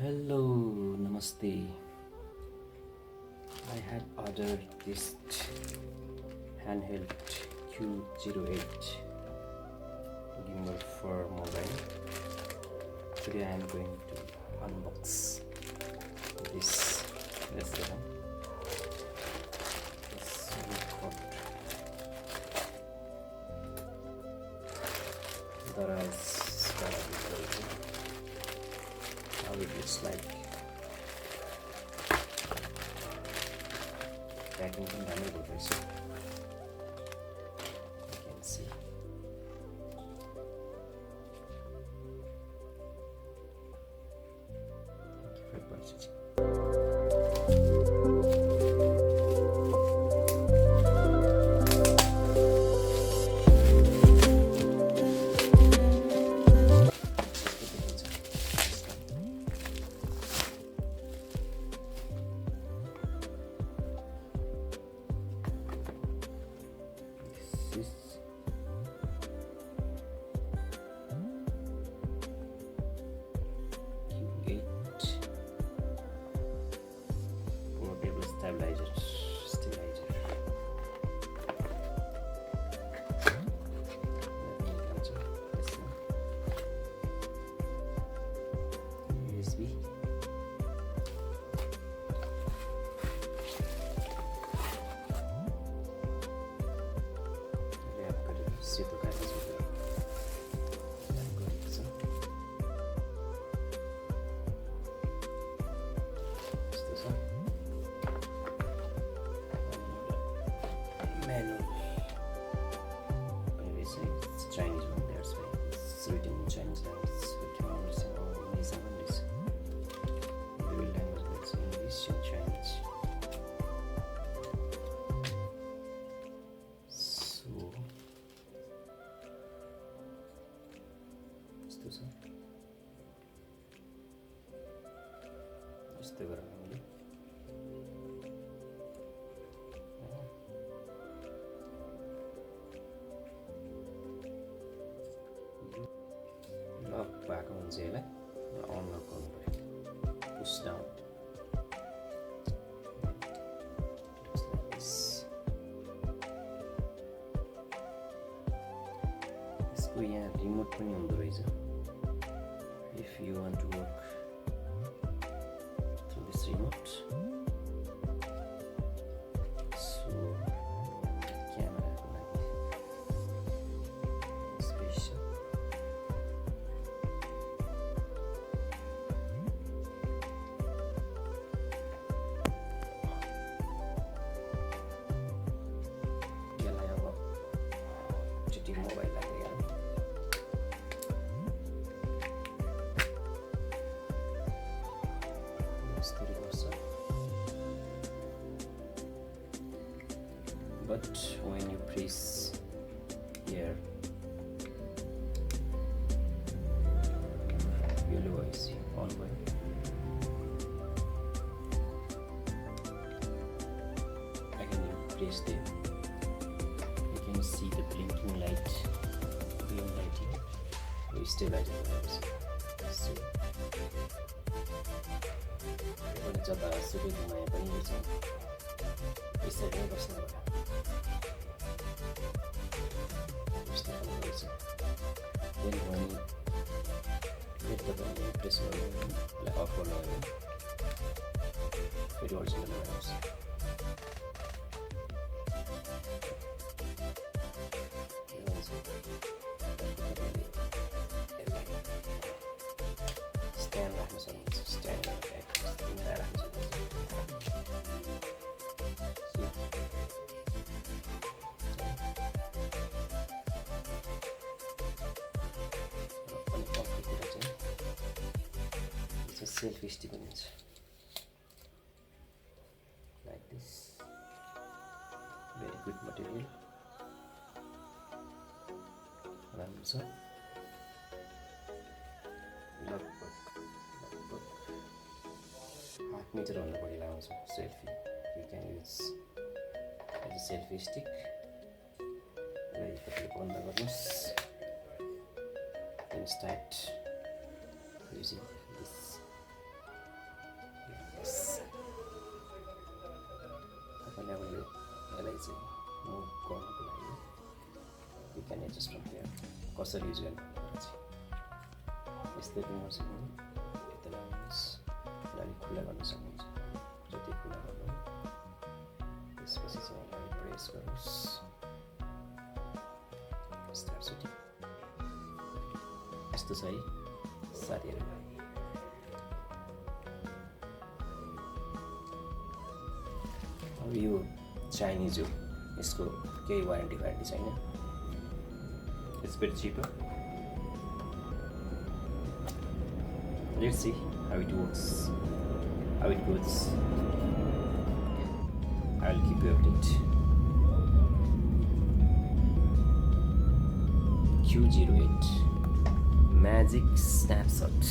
Hello, namaste. I had ordered this handheld Q-08 gimbal for mobile. Today I am going to unbox this restaurant. This how it looks like. Packing thing done over, so you can see. Thank you for purchasing. This Q-08 portable stabilizer. USB. सेतो कागज गरेको छ। यस्तो छ manual. It's Chinese one, that's why it's written in Chinese language. We can understand all these languages. The real language is English and Chinese. यस्तो गरेर हामीले luck भएको हुन्छ यसलाई अनलक गर्नु पर्यो। पुश डाउन यसको यहाँ रिमोट पनि हुँदो रहेछ। If you want to work through this remote, so camera special. यसलाई अब चुटी मोबाइल लाग्यो। But when you press here, yellow is on by. Again, you press there, you can see the blinking light, green lighting. We stabilize it. So, जब सुबह घुमाए पनि रहेछ यसरी नै बस्नु पर्यो। Then when you hit the button, you press it like off or on, it works in the mouse. Stand राख्नु सक्नुहुन्छ, stand राख्नु सक्नुहुन्छ। It's a selfie stick like this. Very good material. So, लगभग 8 मिटर भन्दा बढी लाउँछ selfie. You can use as a selfie stick. बन्द गर्नुस्। Then start using this can adjust from here. कसरी युज गर्ने यस्तै पनि गर्न सक्नुहुन्छ, यता लाग्नुहोस् र अलिक खुला गर्न सक्नुहुन्छ। जति खुला गर्नु त्यसपछि चाहिँ अगाडि प्रेस गर्नुहोस्। यस्तो छ है साथीहरू। अब यो चाइनिज हो, यसको केही वारेन्टी छैन। It's very cheaper. Let's see how it works, how it goes. I'll keep you updated. Q-08 Magic Snapshot.